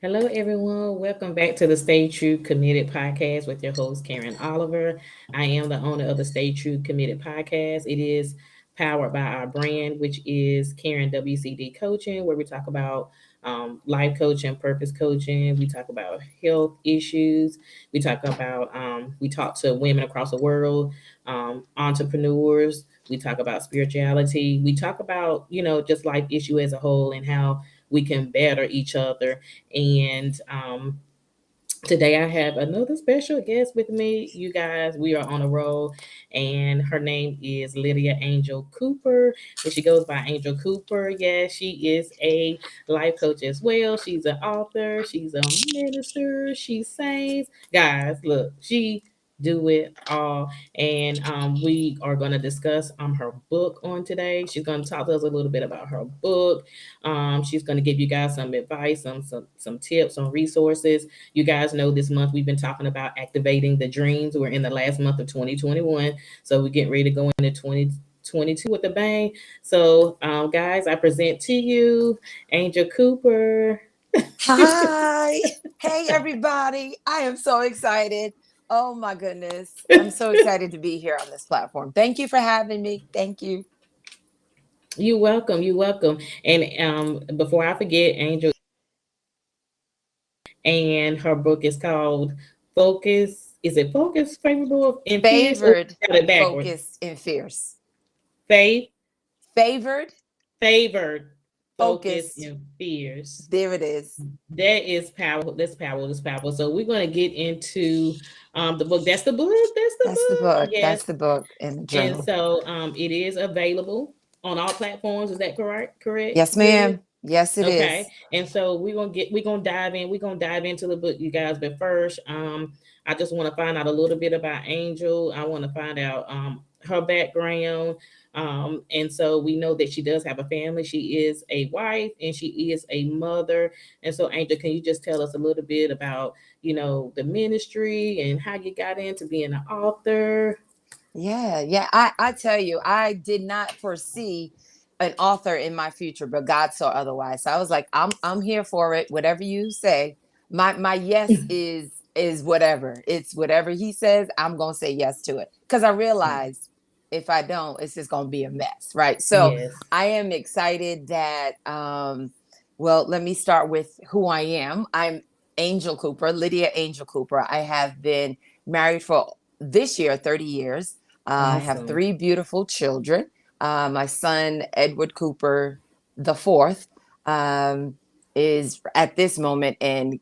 Hello, everyone. Welcome back to the Stay True Committed podcast with your host, Karen Oliver. I am the owner of the Stay True Committed podcast. It is powered by our brand, which is Karen WCD Coaching, where we talk about life coaching, purpose coaching. We talk about health issues. We talk to women across the world, entrepreneurs. We talk about spirituality. We talk about, just life issue as a whole and how we can better each other. And today I have another special guest with me. You guys, we are on a roll, and her name is Lydia Angel Cooper. And she goes by Angel Cooper. Yes, she is a life coach as well. She's an author. She's a minister. She sings. Guys, look, she do it all. And we are going to discuss her book on today. She's going to talk to us a little bit about her book. She's going to give you guys some advice, some tips, some resources. You guys know this month we've been talking about activating the dreams. We're in the last month of 2021, so we're getting ready to go into 2022 with a bang. So, guys, I present to you Angel Cooper. Hi. Hey, everybody. I am so excited. Oh, my goodness. I'm so excited to be here on this platform. Thank you for having me. Thank you. You're welcome. You're welcome. And before I forget, Angel, and her book is called Focus. Is it Focus, Favorable, and Fierce? Or Favored, got it backwards? focused, and fierce. Faith, Favored, favored, focus, focused. and fierce. There it is. That is powerful. That's powerful. That's powerful. So we're going to get into the book. That's the book. That's the That's the book. book. Yes. That's the book and the And journal. so it is available on all platforms. Is that correct? Correct, Yes, Lydia? ma'am. Yes, it Okay. is. And so we're gonna dive in. We're gonna dive into the book, you guys. But first, I just want to find out a little bit about Angel. I want to find out her background. And so we know that she does have a family. She is a wife and she is a mother. And so, Angel, can you just tell us a little bit about, the ministry and how you got into being an author? Yeah. I tell you, I did not foresee an author in my future, but God saw otherwise. So I was like, I'm here for it. Whatever you say. My yes is whatever. It's whatever he says, I'm gonna say yes to it. Because I realized if I don't, it's just gonna be a mess, right? So Yes. I am excited that well, let me start with who I am. I'm Angel Cooper, Lydia Angel Cooper. I have been married for this year 30 years. I have Awesome. three beautiful children. My son, Edward Cooper, the fourth, is at this moment in,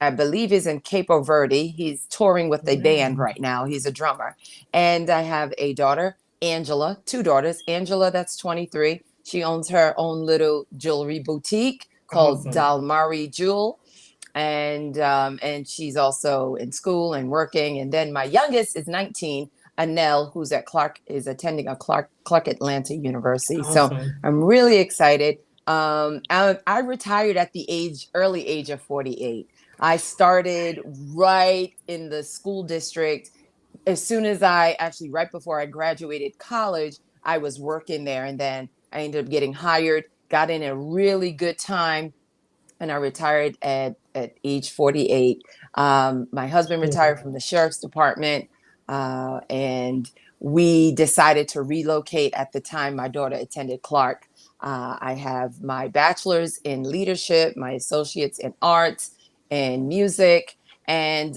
I believe, is in Capo Verde. He's touring with a band Wow. right now. He's a drummer. And I have a daughter, Angela, two daughters. Angela, that's 23. She owns her own little jewelry boutique called Awesome. Dalmari Jewel, and she's also in school and working. And then my youngest is 19, Anel, who's at Clark, is attending a Clark Atlanta University. So Awesome. I'm really excited. I retired at the early age of 48. I started right in the school district. As soon as right before I graduated college, I was working there, and then I ended up getting hired, got in a really good time, and I retired at age 48. My husband retired from Wow. the sheriff's department, and we decided to relocate at the time my daughter attended Clark. I have my bachelor's in leadership, my associates in arts and music, and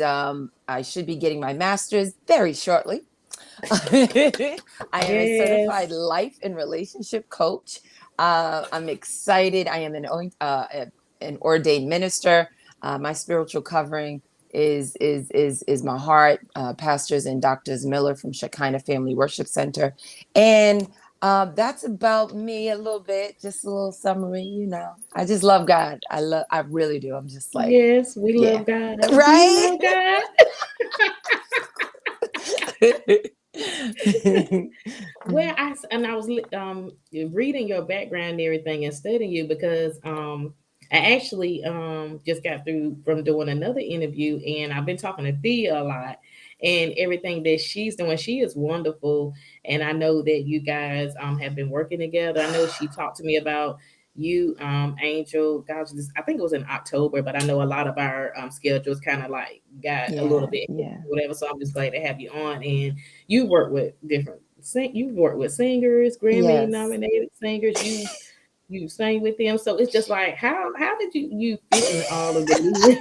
I should be getting my master's very shortly. I am a certified Yes. life and relationship coach. I'm excited. I am an ordained minister. My spiritual covering is my heart. Pastors and Doctors Miller from Shekinah Family Worship Center, and that's about me a little bit. Just a little summary. I just love God. I really do. I'm just like, Yes, we yeah, love God. Do you right. love God? Well, I was reading your background and everything and studying you because I actually just got through from doing another interview, and I've been talking to Thea a lot and everything that she's doing. She is wonderful, and I know that you guys have been working together. I know she talked to me about you, Angel. Gosh, I think it was in October, but I know a lot of our schedules kind of like got a little Yeah, bit yeah, whatever. So I'm just glad to have you on, and you work with you work with singers, Grammy yes. nominated singers. You sang with them, so it's just like how did you fit in all of the music?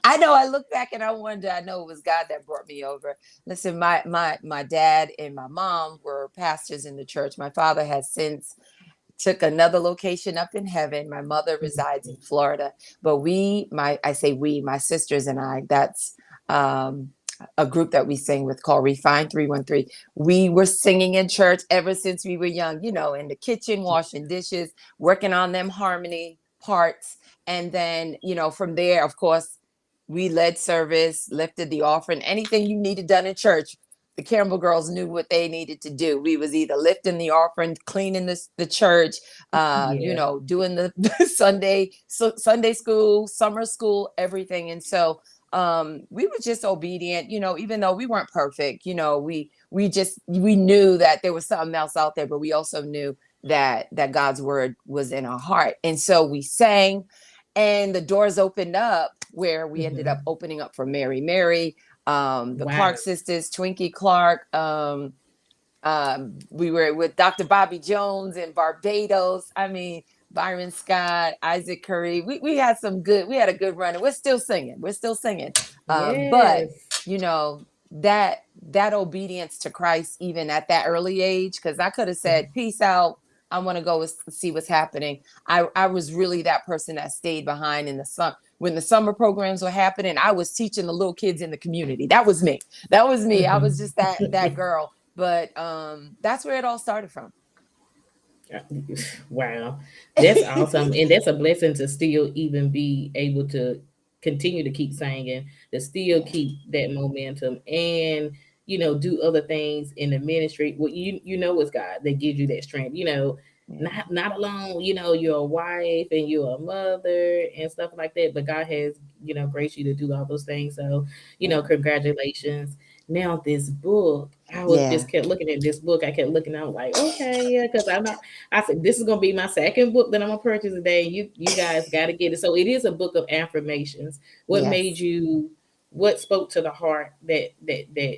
I know. I look back and I wonder. I know it was God that brought me over. Listen, my dad and my mom were pastors in the church. My father has since took another location up in heaven. My mother resides in Florida, but I say we, my sisters and I, that's um, a group that we sing with called Refine 313. We were singing in church ever since we were young, in the kitchen, washing dishes, working on them harmony parts. And then, from there, of course, we led service, lifted the offering, anything you needed done in church. The Campbell girls knew what they needed to do. We was either lifting the offering, cleaning the church, Yeah. doing the Sunday school, summer school, everything. And so we were just obedient, even though we weren't perfect. We knew that there was something else out there, but we also knew that God's word was in our heart. And so we sang, and the doors opened up where we ended up Hmm. opening up for Mary, the Wow. Clark sisters, Twinkie Clark. We were with Dr. Bobby Jones in Barbados. I mean, Byron Scott, Isaac Curry. We had a good run, and we're still singing. We're still singing. But Yes. you know that obedience to Christ, even at that early age, because I could have said, "Peace out. I want to go see what's happening." I was really that person that stayed behind in the sun when the summer programs were happening. I was teaching the little kids in the community. That was me. That was me. I was just that girl. But that's where it all started from. Wow, that's awesome, and that's a blessing to still even be able to continue to keep singing, to still Yeah, keep that momentum, and do other things in the ministry. Well, it's God that gives you that strength. yeah, Not alone. You're a wife and you're a mother and stuff like that, but God has graced you to do all those things. So yeah, congratulations. Now this book, I was yeah. just kept looking at this book. I kept looking. I was like, okay, yeah, because I said this is gonna be my second book that I'm gonna purchase today. You guys got to get it. So it is a book of affirmations. What made Yes. you? What spoke to the heart that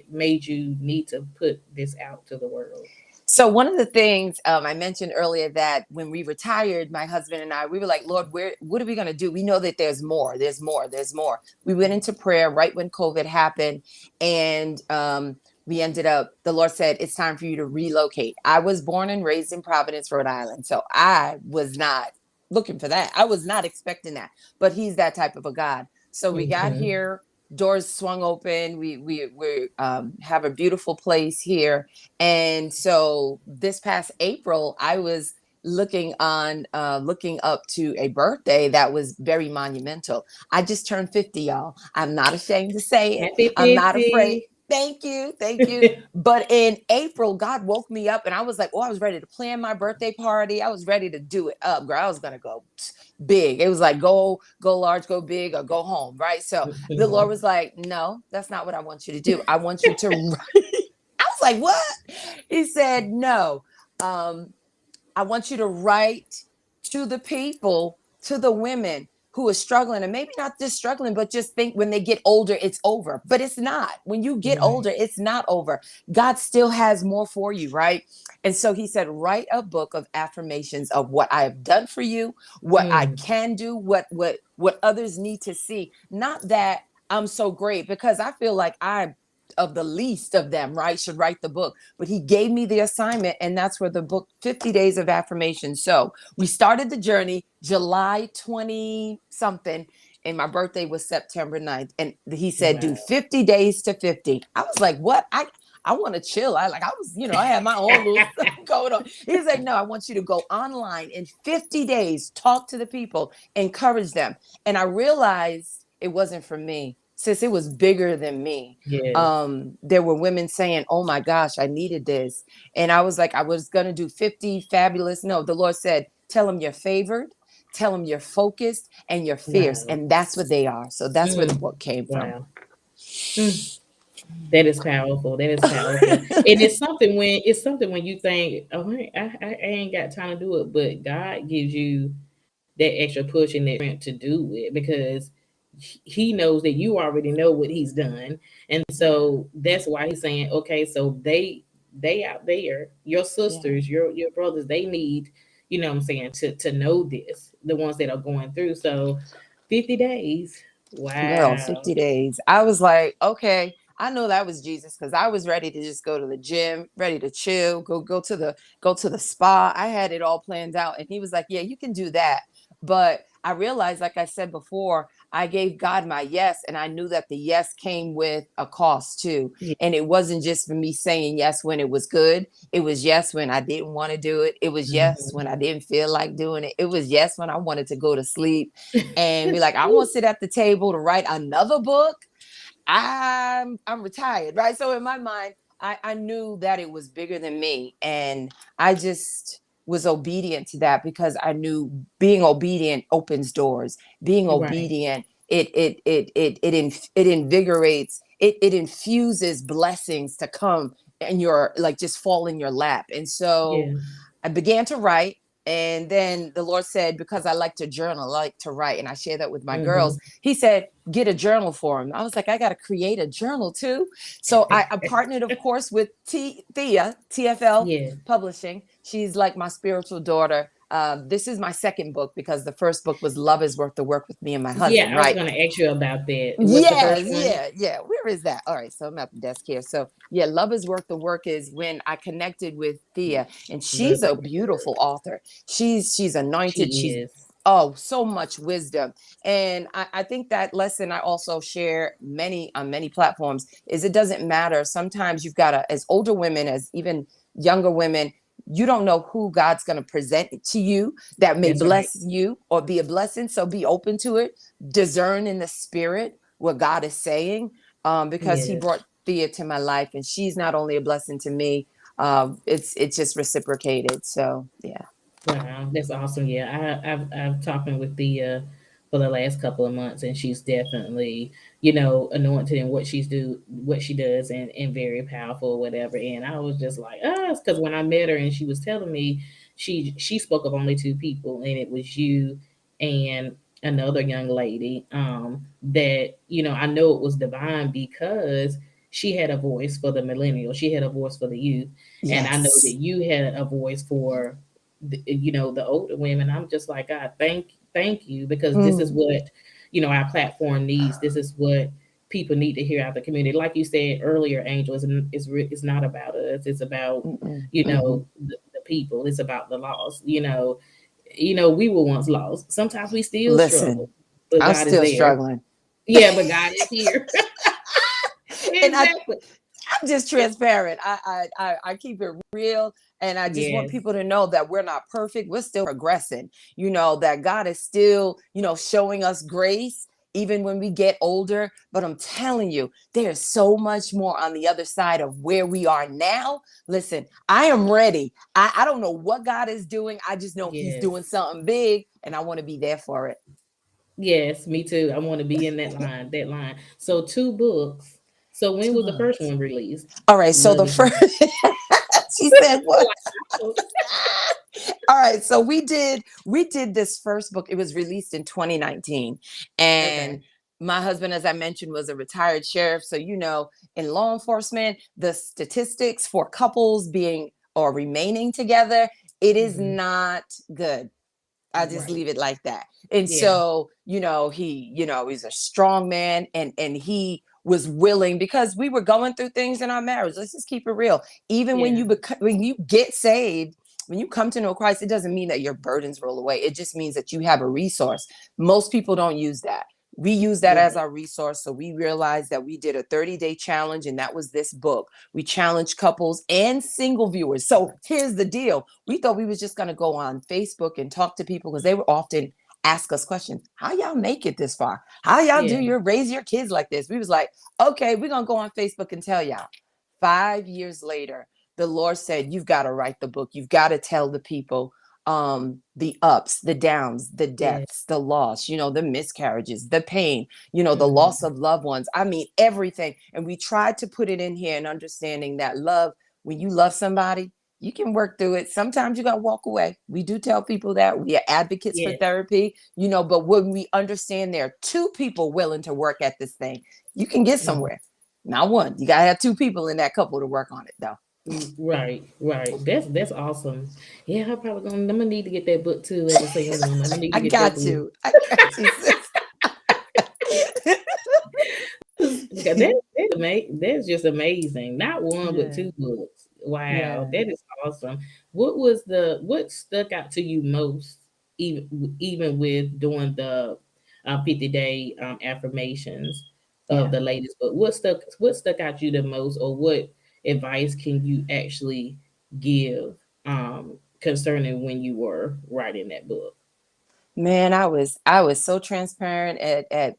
made you need to put this out to the world? So one of the things I mentioned earlier, that when we retired, my husband and I, we were like, Lord, what are we going to do? We know that there's more, there's more, there's more. We went into prayer right when COVID happened, and we ended up, the Lord said, it's time for you to relocate. I was born and raised in Providence, Rhode Island. So I was not looking for that. I was not expecting that, but he's that type of a God. So we got Hmm. here, doors swung open. We have a beautiful place here, and so this past April, I was looking up to a birthday that was very monumental. I just turned 50, y'all. I'm not ashamed to say it. Happy I'm not afraid. 50. Thank you. Thank you. But in April, God woke me up and I was like, oh, I was ready to plan my birthday party. I was ready to do it up, girl. I was gonna go big. It was like go large, go big, or go home. Right. So the Lord was like, no, that's not what I want you to do. I want you to I was like, what? He said, no. Um, I want you to write to the people, to the women who are struggling, and maybe not just struggling, but just think when they get older, it's over. But it's not. When you get Right. older, it's not over. God still has more for you, right? And so he said, write a book of affirmations of what I have done for you, what I Mm. can do, what others need to see. Not that I'm so great, because I feel like I'm of the least of them, right? Should write the book. But he gave me the assignment, and that's where the book 50 Days of Affirmation. So we started the journey July 20 something, and my birthday was September 9th. And he said, do Wow. 50 days to 50. I was like, what? I want to chill. I was, I had my own little stuff going on. He's like, no, I want you to go online in 50 days, talk to the people, encourage them. And I realized it wasn't for me. sis, it was bigger than me. Yes. There were women saying, oh my gosh, I needed this. And I was like, I was going to do 50 fabulous. No, the Lord said, tell them you're favored, tell them you're focused and you're fierce. Wow. And that's what they are. So that's where the Mm. book came from. Wow. Mm. That is powerful. That is powerful. And it's something when you think, oh, I ain't got time to do it, but God gives you that extra push and that strength to do it because He knows that you already know what He's done, and Yeah. so that's why He's saying, okay, so they out there, your Yeah. sisters, your brothers, they need, what I'm saying, to know this, the ones that are going through. So 50 days. Girl, Wow. 50 days. I was like, okay, I know that was Jesus because I was ready to just go to the gym, ready to chill, go to the spa. I had it all planned out. And he was like, yeah, you can do that. But I realized, like I said before, I gave God my yes, and I knew that the yes came with a cost too. Yeah. And it wasn't just for me saying yes when it was good. It was yes when I didn't want to do it. It was yes Mhm. when I didn't feel like doing it. It was yes when I wanted to go to sleep and be like, I won't sit at the table to write another book. I'm retired, right? So in my mind, I knew that it was bigger than me, and I just was obedient to that because I knew being obedient opens doors. Being Right. obedient, it invigorates, it infuses blessings to come and your like just fall in your lap. And so Yeah. I began to write. And then the Lord said, because I like to journal, I like to write, and I share that with my girls, Mhm. He said, get a journal for him. I was like, I got to create a journal too. So I partnered, of course, with Thea, TFL Yeah. Publishing. She's like my spiritual daughter. This is my second book because the first book was Love is Worth the Work with Me and my Yeah, husband, I was right? gonna ask you about that. What's the first Yes, one? yeah. Where is that? All right, so I'm at the desk here. So yeah, Love is Worth the Work is when I connected with Thea, and she's Love a is worth the beautiful work. author. She's anointed. She She's is. so much wisdom. And I think that lesson I also share many on many platforms is it doesn't matter. Sometimes you've got to, as older women, as even younger women, you don't know who God's going to present to you that may That's right. bless you or be a blessing. So be open to it, discern in the spirit what God is saying, because He Yes. brought Thea to my life, and she's not only a blessing to me, it's just reciprocated. So yeah. Wow, that's awesome. Yeah, I've talking with the for the last couple of months, and she's definitely, anointed in what she does, and very powerful, or whatever. And I was just like, because when I met her and she was telling me, she spoke of only two people, and it was you and another young lady. That I know it was divine because she had a voice for the millennial, she had a voice for the youth, and I know that Yes. you had a voice for the older women. I'm just like, God, thank you, because this is Mm, what our platform needs. This is what people need to hear out of the community. Like you said earlier, Angel, it's not about us. It's about mm-mm, mm-mm. the people. It's about the lost. We were once lost. Sometimes we still struggle, Listen, but I'm God is still there. struggling. Yeah, but God is here. And Exactly. I'm just transparent. I keep it real. And I just want Yes. people to know that we're not perfect. We're still progressing, that God is still, showing us grace even when we get older. But I'm telling you, there's so much more on the other side of where we are now. Listen, I am ready. I don't know what God is doing. I just know He's doing Yes. something big, and I want to be there for it. Yes, me too. I want to be in that line. That line. So two books. So when Two was the first months. one released? All right. So Love the is worth first, she said, what? Wow. All right, so we did this first book. It was released in 2019, Okay. and my husband, as I mentioned, was a retired sheriff. So in law enforcement, the statistics for couples being or remaining together, it is Hmm. not good. I just Right. leave it like that. And Yeah. so, he's a strong man, and he was willing because we were going through things in our marriage. Let's just keep it real. Even when Yeah. you get saved, when you come to know Christ, it doesn't mean that your burdens roll away. It just means that you have a resource. Most people don't use that. We use that as Right. our resource. So we realized that we did a 30-day challenge, and that was this book. We challenged couples and single viewers. So here's the deal. We thought we was just going to go on Facebook and talk to people because they were often ask us questions. How y'all make it this far? How y'all Yeah. raise your kids like this? We was like, okay, we're gonna go on Facebook and tell y'all. 5 years later, the Lord said, you've got to write the book. You've got to tell the people the ups, the downs, the Yeah. deaths, the loss, the miscarriages, the pain, the loss Mhm. of loved ones. I mean, everything. And we tried to put it in here and understanding that love, when you love somebody, you can work through it. Sometimes you got to walk away. We do tell people that we are advocates for Yeah. therapy, but when we understand there are two people willing to work at this thing, you can get Mhm. somewhere. Not one. You got to have two people in that couple to work on it, though. Right, right. That's awesome. Yeah, I'm gonna need to get that book too as a single woman. I'm gonna need I to get that got book. you. I got you, sis. That's just amazing. Not one but Yeah. two books. Wow, Yeah. that is awesome. What stuck out to you most, even with doing the 50-day affirmations of Yeah. the latest book? What stuck out you the most, or what advice can you actually give concerning when you were writing that book? Man, I was so transparent at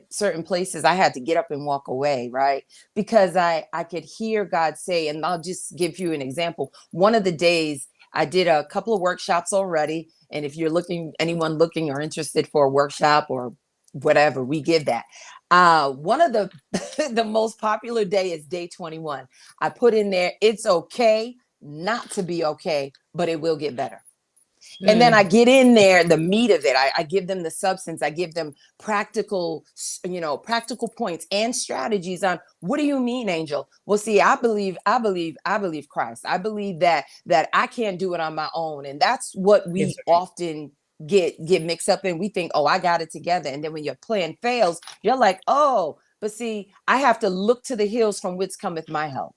certain places. I had to get up and walk away, right? Because I could hear God say, and I'll just give you an example. One of the days I did a couple of workshops already, and if you're looking, anyone looking or interested for a workshop or whatever, we give that. One of the the most popular day is day 21. I put in there, it's okay not to be okay, but it will get better. And then I Hmm. get in there, the meat of it. I give them the substance. I give them practical points and strategies on what do you mean, Angel? Well, see, I believe Christ. I believe that I can't do it on my own. And that's what That's we right. often get mixed up in. We think, oh, I got it together. And then when your plan fails, you're like, oh, but see, I have to look to the hills from which cometh my help.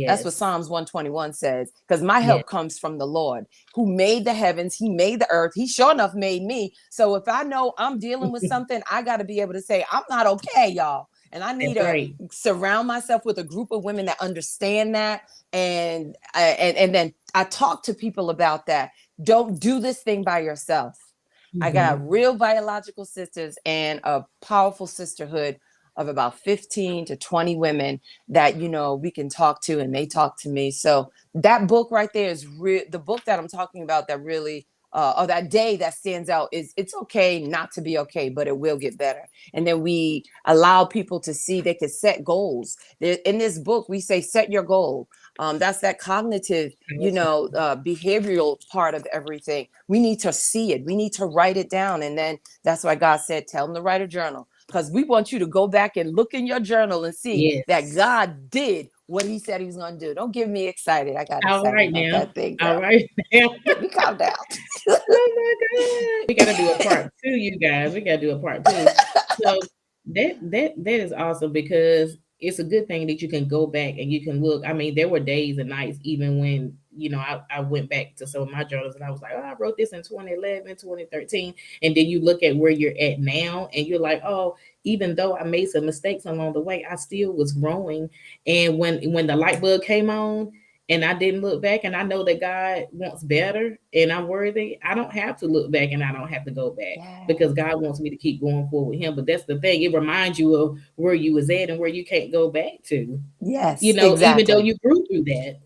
That's what Yes. Psalms 121 says, because my Yes. help comes from the Lord who made the heavens. He made the earth. He sure enough made me. So if I know I'm dealing with something, I got to be able to say, I'm not okay, y'all. And I need That's to right. surround myself with a group of women that understand that. And then I talk to people about that. Don't do this thing by yourself. I got Hmm. real biological sisters and a powerful sisterhood of about 15 to 20 women that we can talk to, and they talk to me. So that book right there is the book that I'm talking about, that really or that day that stands out is, it's okay not to be okay, but it will get better. And then we allow people to see they can set goals. In this book we say set your goal. That's that cognitive, Awesome. behavioral part of everything. We need to see it, we need to write it down. And then that's why God said, tell them to write a journal, because we want you to go back and look in your journal and see that Yes. God did what he said he was going to do. Don't get me excited. I got All excited right about now. that thing, All girl. right now. Let me calm down. Oh my God. We gotta do a part two, you guys. We gotta do a part two. So that is awesome, because it's a good thing that you can go back and you can look. I mean, there were days and nights even when, I went back to some of my journals and I was like, oh, I wrote this in 2011, 2013. And then you look at where you're at now and you're like, oh, even though I made some mistakes along the way, I still was growing. And when the light bulb came on, and I didn't look back, and I know that God wants better and I'm worthy, I don't have to look back and I don't have to go back, Yeah. because God wants me to keep going forward with him. But that's the thing, it reminds you of where you was at and where you can't go back to, Yes, even though exactly. you grew through that.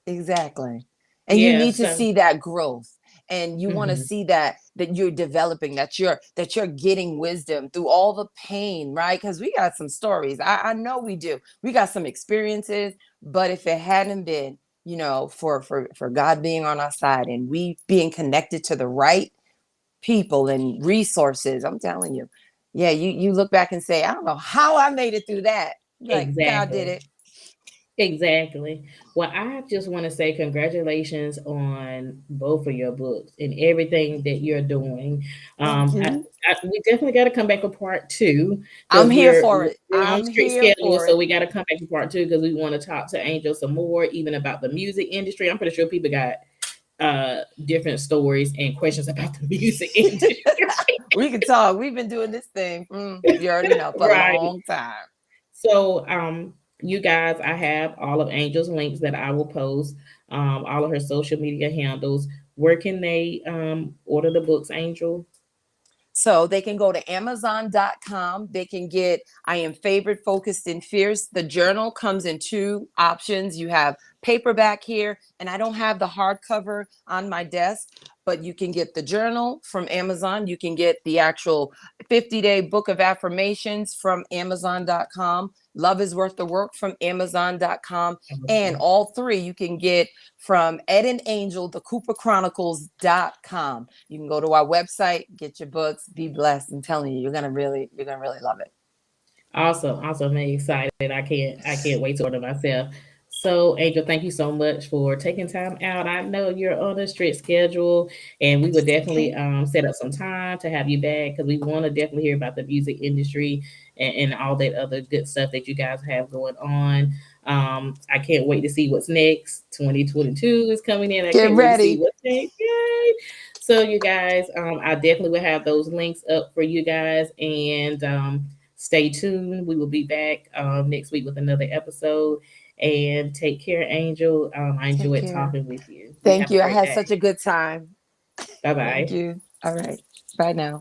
Exactly. And you Yeah. need to So see that growth. And you want to mhm, see that you're developing, that you're getting wisdom through all the pain, right? Because we got some stories. I know we do. We got some experiences, but if it hadn't been, for God being on our side and we being connected to the right people and resources, I'm telling you, yeah, you look back and say, I don't know how I made it through that. Like God did exactly. it. Exactly. Well, I just want to say congratulations on both of your books and everything that you're doing. Thank I, you. we definitely got to come back for part two, I'm because here we're for it. we're on I'm strict here schedule. for So it. we got to come back for part two because we want to talk to Angel some more, even about the music industry. I'm pretty sure people got different stories and questions about the music industry. We can talk. We've been doing this thing, you already know, for a Right. long time. So, you guys, I have all of Angel's links that I will post, all of her social media handles. Where can they order the books, Angel? So they can go to Amazon.com. They can get I Am Favored, Focused, and Fierce. The journal comes in two options. You have paperback here, and I don't have the hardcover on my desk, but you can get the journal from Amazon. You can get the actual 50-day book of affirmations from Amazon.com. Love is Worth the Work from Amazon.com. And Awesome. all three you can get from Ed and Angel, the Cooper Chronicles.com. You can go to our website, get your books, be blessed. I'm telling you, you're gonna really love it. Awesome, awesome. I'm excited. I can't wait to order myself. So, Angel, thank you so much for taking time out. I know you're on a strict schedule, and we would It's definitely okay. set up some time to have you back because we want to definitely hear about the music industry and all that other good stuff that you guys have going on. I can't wait to see what's next. 2022 is coming in. I Get can't wait to see ready. what's next. Yay! So, you guys, I definitely will have those links up for you guys, and stay tuned. We will be back next week with another episode. And take care, Angel. I Take enjoyed care. talking with you. You Thank have a you. I great had day. such a good time. Bye Thank bye. you. All right. Bye now.